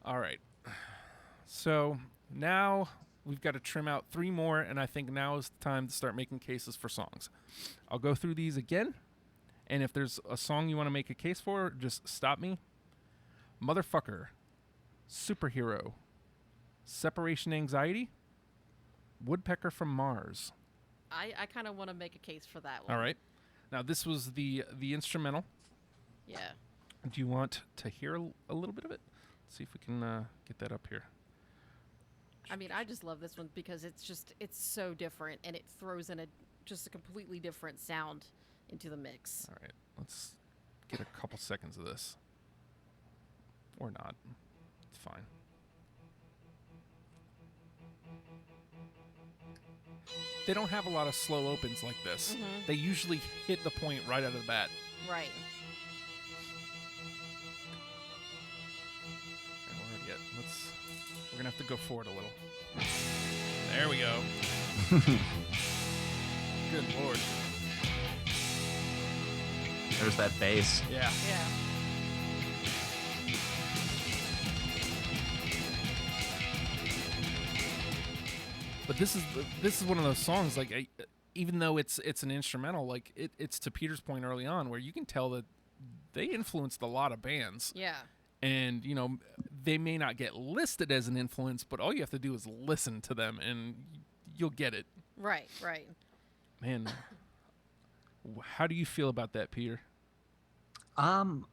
All right. So now we've got to trim out 3 more, and I think now is the time to start making cases for songs. I'll go through these again, and if there's a song you want to make a case for, just stop me. Motherfucker, Superhero, Separation Anxiety, Woodpecker from Mars. I kind of want to make a case for that one. All right. Now, this was the instrumental. Yeah. Do you want to hear a little bit of it? Let's see if we can get that up here. I mean, I just love this one because it's so different, and it throws in just a completely different sound into the mix. All right, let's get a couple seconds of this. Or not. It's fine. They don't have a lot of slow opens like this. Mhm. They usually hit the point right out of the bat. Right. And we're already we're gonna have to go forward a little. There we go. Good Lord. There's that bass. Yeah. Yeah. But this is one of those songs, like, even though it's an instrumental, like it's to Peter's point early on, where you can tell that they influenced a lot of bands. Yeah. And, you know, they may not get listed as an influence, but all you have to do is listen to them and you'll get it. Right. Right. Man, how do you feel about that, Peter? I'm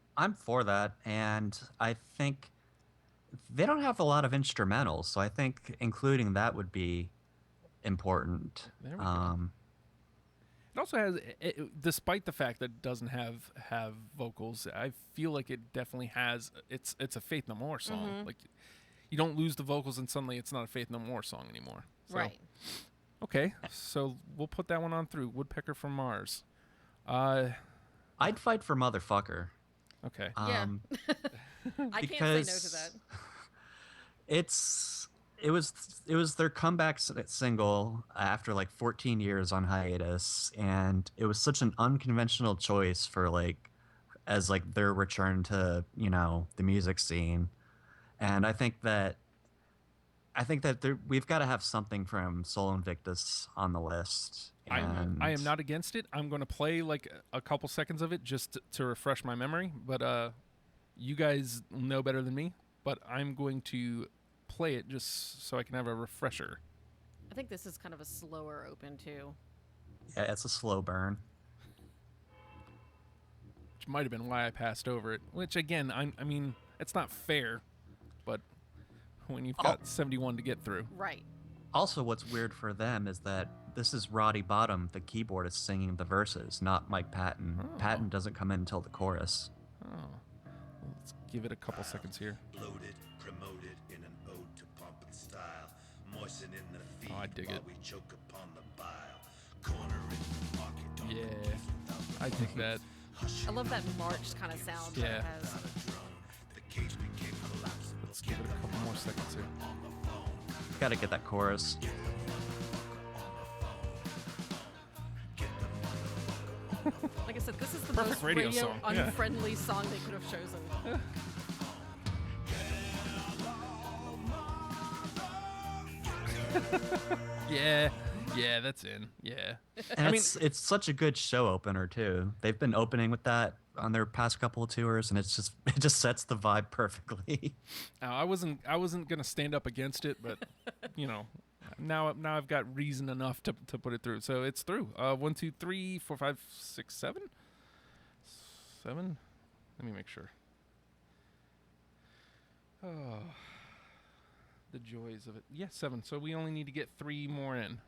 for that, and I think they don't have a lot of instrumentals, so I think including that would be important. There we go. It also has, despite the fact that it doesn't have vocals, I feel like it definitely has. It's a Faith No More song. Mhm. Like, you don't lose the vocals, and suddenly it's not a Faith No More song anymore. So, Right. Okay, so we'll put that one on through. Woodpecker from Mars. I'd fight for Motherfucker. Okay. Yeah. I can't say no to that. It was their comeback single after like 14 years on hiatus, and it was such an unconventional choice for as their return to the music scene. And I think that we've got to have something from Sol Invictus on the list. And I am not against it. I'm going to play like a couple seconds of it just to refresh my memory. But you guys know better than me. But I'm going to play it just so I can have a refresher. I think this is kind of a slower open too. Yeah, it's a slow burn. Which might have been why I passed over it. Which again, I mean, it's not fair. But when you've got 71 to get through. Right. Also, what's weird for them is that this is Roddy Bottom, the keyboardist, singing the verses, not Mike Patton. Oh. Patton doesn't come in until the chorus. Oh. Let's give it a couple seconds here. Bloated, promoted in an ode to pomp and style. Moisten in the feet I dig while it. we choke upon the bile. Corner in the market. dark Yeah. rooms without I dig that. I love that march kind of sound that Yeah. it has. the cage became collapsible. Let's give it a couple more seconds here. Gotta get that chorus. Like I said, this is the Perfect most radio radio, song, yeah. unfriendly song they could have chosen. Yeah, that's in. Yeah. And I mean- it's such a good show opener too. They've been opening with that on their past couple of tours, and it just sets the vibe perfectly. I wasn't gonna stand up against it, but you know, now I've got reason enough to put it through. So it's through. 1, 2, 3, 4, 5, 6, 7. 7. Let me make sure. Oh, the joys of it. Yeah, 7. So we only need to get 3 more in.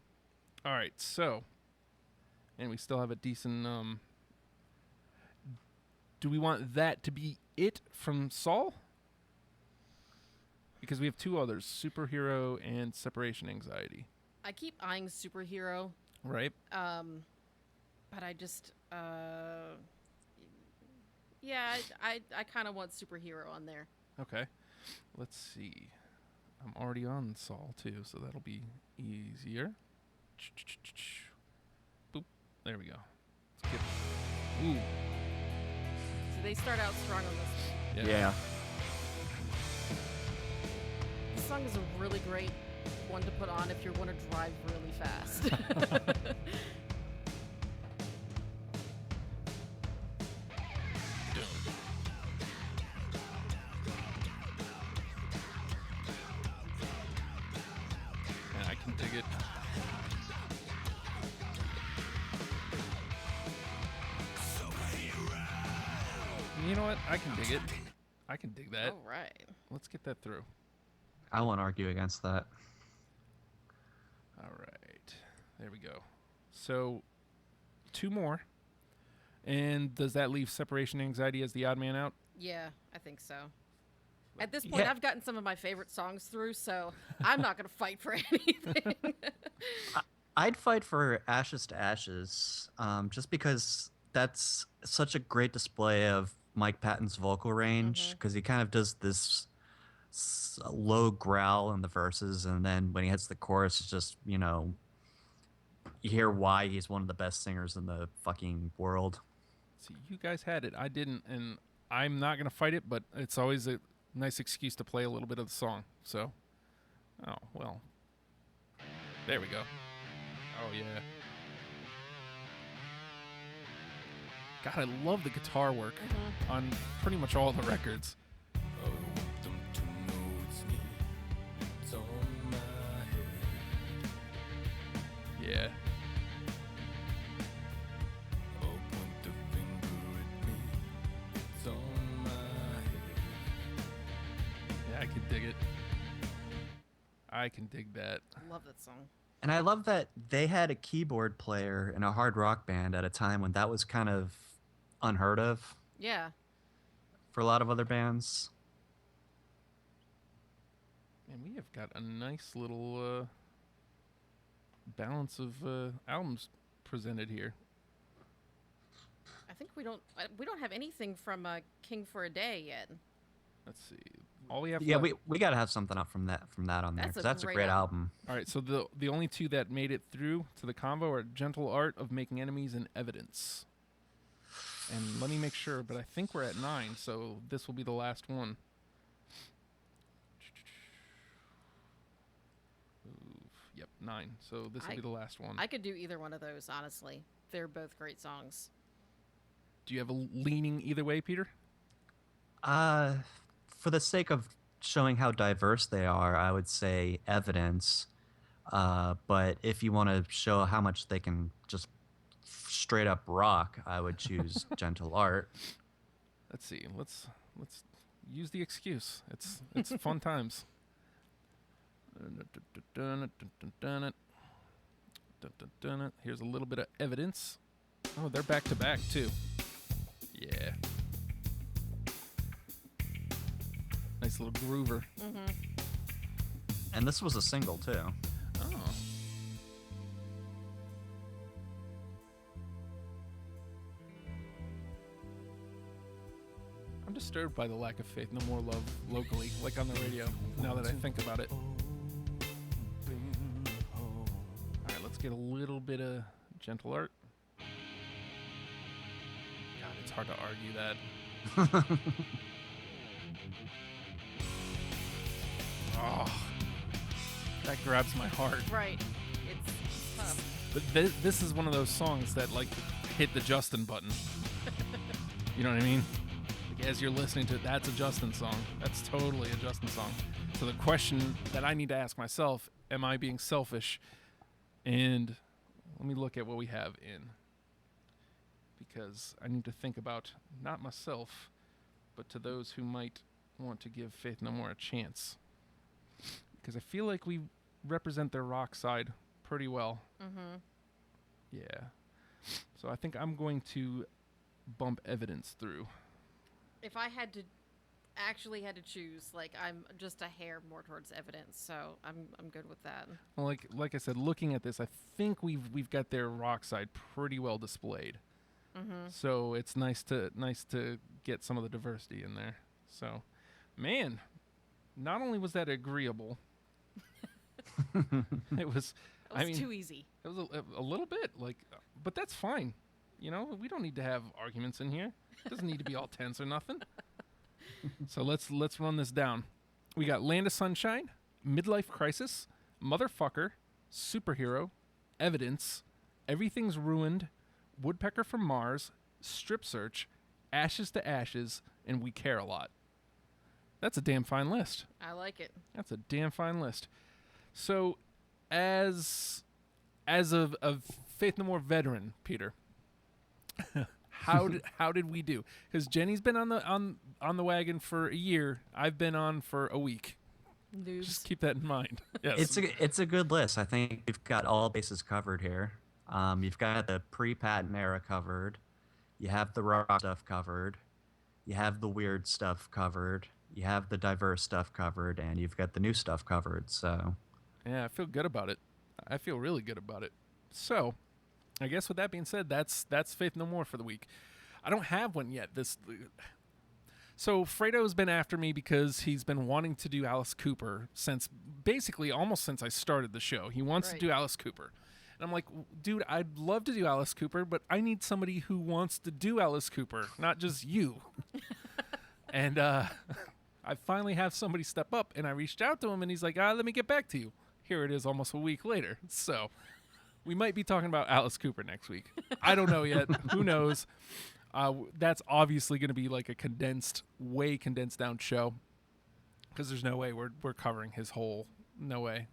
All right. So, and we still have a decent. Do we want that to be it from Saul? Because we have 2 others, Superhero and Separation Anxiety. I keep eyeing Superhero, Right? but I just, yeah, I kind of want Superhero on there. Okay. Let's see. I'm already on Saul, too, so that'll be easier. Boop. There we go. Let's get... Ooh. So they start out strong on this one. Yeah. This song is a really great one to put on if you want to drive really fast. Yeah, I can dig it. You know what? I can dig it. I can dig that. All right. Let's get that through. I won't argue against that. All right. There we go. So 2 more. And does that leave Separation Anxiety as the odd man out? Yeah, I think so. At this point, Yeah. I've gotten some of my favorite songs through, so I'm not going to fight for anything. I'd fight for Ashes to Ashes, just because that's such a great display of Mike Patton's vocal range, because he kind of does this low growl in the verses, and then when he hits the chorus, it's just, you hear why he's one of the best singers in the fucking world. See, you guys had it. I didn't, and I'm not going to fight it, but it's always a nice excuse to play a little bit of the song. So, oh, well. There we go. Oh, yeah. God, I love the guitar work on pretty much all the records. Yeah. Yeah, I can dig it. I can dig that. Love that song. And I love that they had a keyboard player in a hard rock band at a time when that was kind of unheard of Yeah. for a lot of other bands. And we have got a nice little balance of albums presented here. I think we don't have anything from King for a Day yet. Let's see. All we have Yeah, left- we got to have something up from that on there, That's 'cause a that's a great great album. All right, so the only 2 that made it through to the combo are Gentle Art of Making Enemies and Evidence. And let me make sure, but I think we're at 9, so this will be the last one. Yep, 9. So this will be the last one. I could do either one of those, honestly. They're both great songs. Do you have a leaning either way, Peter? For the sake of showing how diverse they are, I would say Evidence. But if you want to show how much they can just straight up rock, I would choose Gentle Art. Let's see. Let's use the excuse. It's fun times. Here's a little bit of Evidence. Oh, they're back to back too. Yeah. Nice little groover. And this was a single too. Oh. I'm disturbed by the lack of Faith No More love locally, like on the radio, now that I think about it. Alright, let's get a little bit of Gentle Art. God, it's hard to argue that. Oh, that grabs my heart. Right. It's tough. But this is one of those songs that like hit the Justin button. You know what I mean? Like, as you're listening to it, that's a Justin song. That's totally a Justin song. So the question that I need to ask myself, am I being selfish? And let me look at what we have in. Because I need to think about not myself, but to those who might want to give Faith No More a chance. Because I feel like we represent their rock side pretty well. Mm-hmm. Yeah. So I think I'm going to bump Evidence through. If I had to choose, like, I'm just a hair more towards Evidence, so I'm good with that. Well, like I said, looking at this, I think we've got their rock side pretty well displayed. Mm-hmm. So it's nice to get some of the diversity in there. So, man, not only was that agreeable, it was. It was too easy. It was a little bit like, but that's fine. You know, we don't need to have arguments in here. It doesn't need to be all tense or nothing. So let's run this down. We got Land of Sunshine, Midlife Crisis, Motherfucker, Superhero, Evidence, Everything's Ruined, Woodpecker from Mars, Strip Search, Ashes to Ashes, and We Care a Lot. That's a damn fine list. I like it. That's a damn fine list. So, as a Faith No More veteran, Peter, how did we do? Because Jenny's been on the wagon for a year. I've been on for a week. Noobs. Just keep that in mind. Yes. It's a good list. I think you've got all bases covered here. You've got the pre-patent era covered. You have the rock stuff covered. You have the weird stuff covered. You have the diverse stuff covered, and you've got the new stuff covered. So, Yeah, I feel good about it. I feel really good about it. So, I guess with that being said, that's Faith No More for the week. I don't have one yet. So Fredo's been after me because he's been wanting to do Alice Cooper since basically almost since I started the show. He wants to do Alice Cooper. And I'm like, dude, I'd love to do Alice Cooper, but I need somebody who wants to do Alice Cooper, not just you. And I finally have somebody step up, and I reached out to him, and he's like, let me get back to you. Here it is almost a week later. So we might be talking about Alice Cooper next week. I don't know yet. Who knows? That's obviously going to be like a way condensed down show, because there's no way we're covering his whole. No way.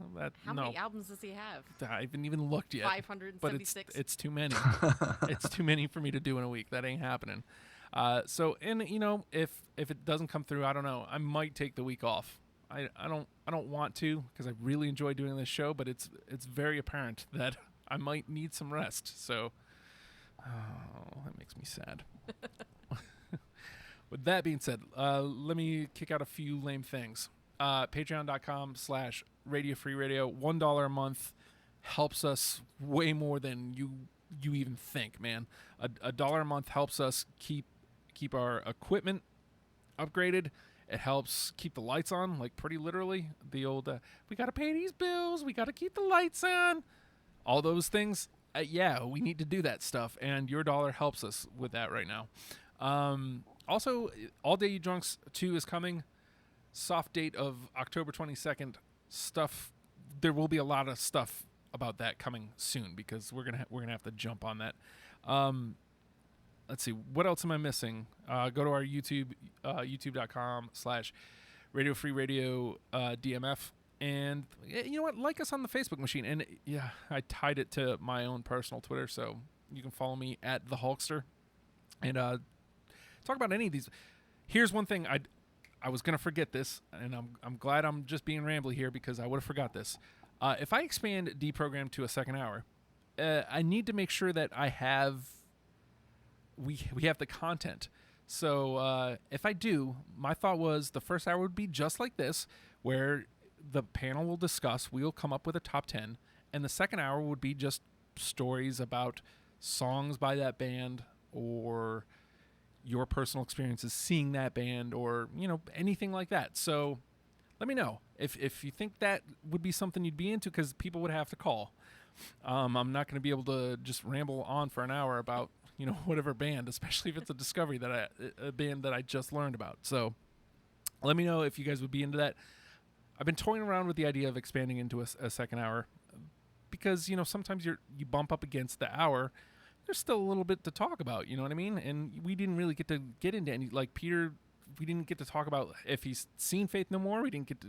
How many albums does he have? I haven't even looked yet. 576. But it's too many. It's too many for me to do in a week. That ain't happening. So, and if it doesn't come through, I don't know. I might take the week off. I don't want to, because I really enjoy doing this show, but it's very apparent that I might need some rest. So, that makes me sad. With that being said, let me kick out a few lame things. Patreon.com/Radio Free Radio. $1 a month helps us way more than you even think, man. A dollar a month helps us keep our equipment upgraded. It helps keep the lights on, like pretty literally. The old, we got to pay these bills. We got to keep the lights on. All those things. Yeah, we need to do that stuff. And your dollar helps us with that right now. Also, All Day You Drunks 2 is coming. Soft date of October 22nd. Stuff. There will be a lot of stuff about that coming soon, because we're gonna have to jump on that. Let's see, what else am I missing? Go to our YouTube, youtube.com/Radio Free Radio DMF, and you know what? Like us on the Facebook machine. And yeah, I tied it to my own personal Twitter, so you can follow me at the Hulkster and talk about any of these. Here's one thing I was gonna forget this, and I'm glad I'm just being rambly here, because I would have forgot this. If I expand Deprogrammed to a second hour, I need to make sure that we have the content. So if I do, my thought was the first hour would be just like this, where the panel will discuss, we'll come up with a top 10, and the second hour would be just stories about songs by that band, or your personal experiences seeing that band, or anything like that. So let me know if you think that would be something you'd be into, because people would have to call. I'm not going to be able to just ramble on for an hour about whatever band, especially if it's a discovery a band that I just learned about. So let me know if you guys would be into that. I've been toying around with the idea of expanding into a second hour, because sometimes you bump up against the hour. There's still a little bit to talk about, you know what I mean? And we didn't really get into any, like Peter, we didn't get to talk about if he's seen Faith No More. We didn't get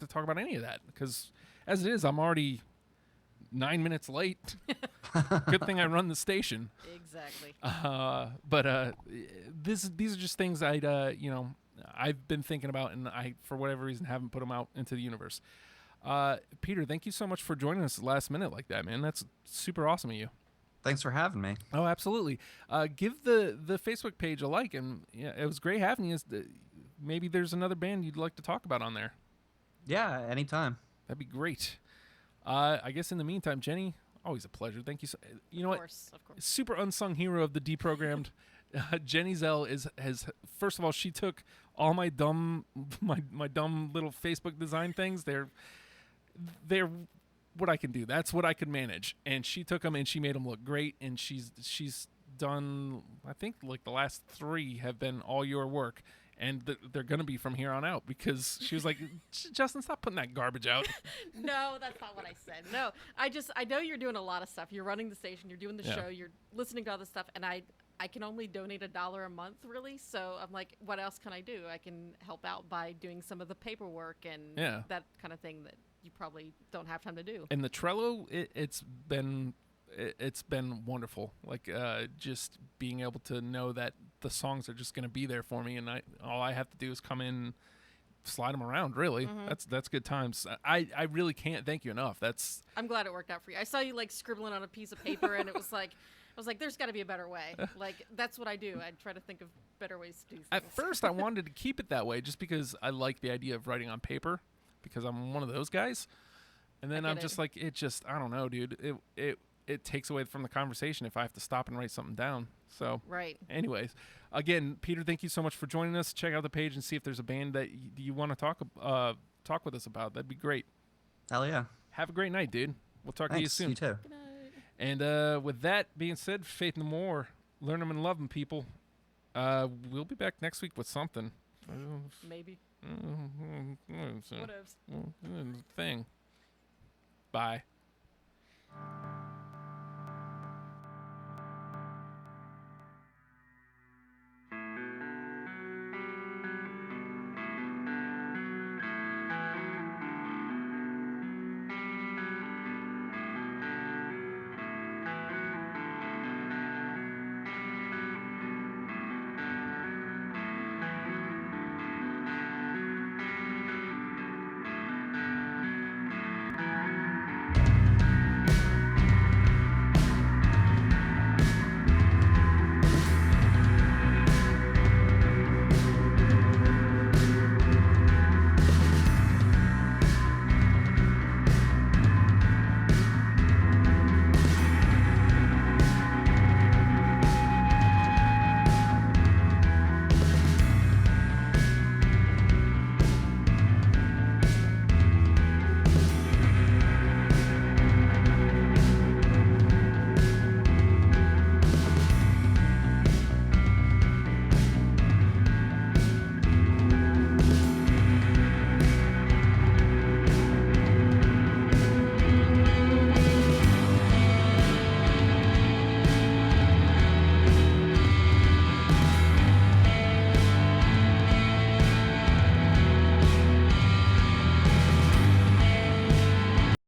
to talk about any of that, because as it is, I'm already 9 minutes late. Good thing I run the station. Exactly. But these are just things I've been thinking about, and I, for whatever reason, haven't put them out into the universe. Peter, thank you so much for joining us last minute like that, man. That's super awesome of you. Thanks for having me. Oh, absolutely. Give the Facebook page a like, and yeah, it was great having you. Maybe there's another band you'd like to talk about on there. Yeah, anytime. That'd be great. I guess in the meantime, Jenny, always a pleasure. Thank you. You know Of course. Super unsung hero of the Deprogrammed. Jenny Zell has first of all, she took all my dumb little Facebook design things. They're what I can do. That's what I could manage. And she took them and she made them look great. And she's done, I think like the last 3 have been all your work. And they're going to be from here on out, because she was like, Justin, stop putting that garbage out. No, that's not what I said. No, I know you're doing a lot of stuff. You're running the station, you're doing the show, you're listening to all this stuff. And I can only donate $1 a month, really. So I'm like, what else can I do? I can help out by doing some of the paperwork and that kind of thing that you probably don't have time to do. And the Trello, it's been wonderful. Like just being able to know that the songs are just going to be there for me, and all I have to do is come in, slide them around. Really, that's good times. I really can't thank you enough. I'm glad it worked out for you. I saw you like scribbling on a piece of paper, and it was like, I was like, there's got to be a better way. Like that's what I do. I try to think of better ways to do things. At first, I wanted to keep it that way just because I like the idea of writing on paper, because I'm one of those guys. And then I'm just like, I don't know, dude. It takes away from the conversation if I have to stop and write something down. So, right. Anyways, again, Peter, thank you so much for joining us. Check out the page and see if there's a band that you want to talk with us about. That'd be great. Hell yeah. Have a great night, dude. We'll talk to you soon. You too. Good night. And with that being said, faith no more. Learn them and love them, people. We'll be back next week with something. Maybe. Whatevs. Whatevs. Thing. Bye.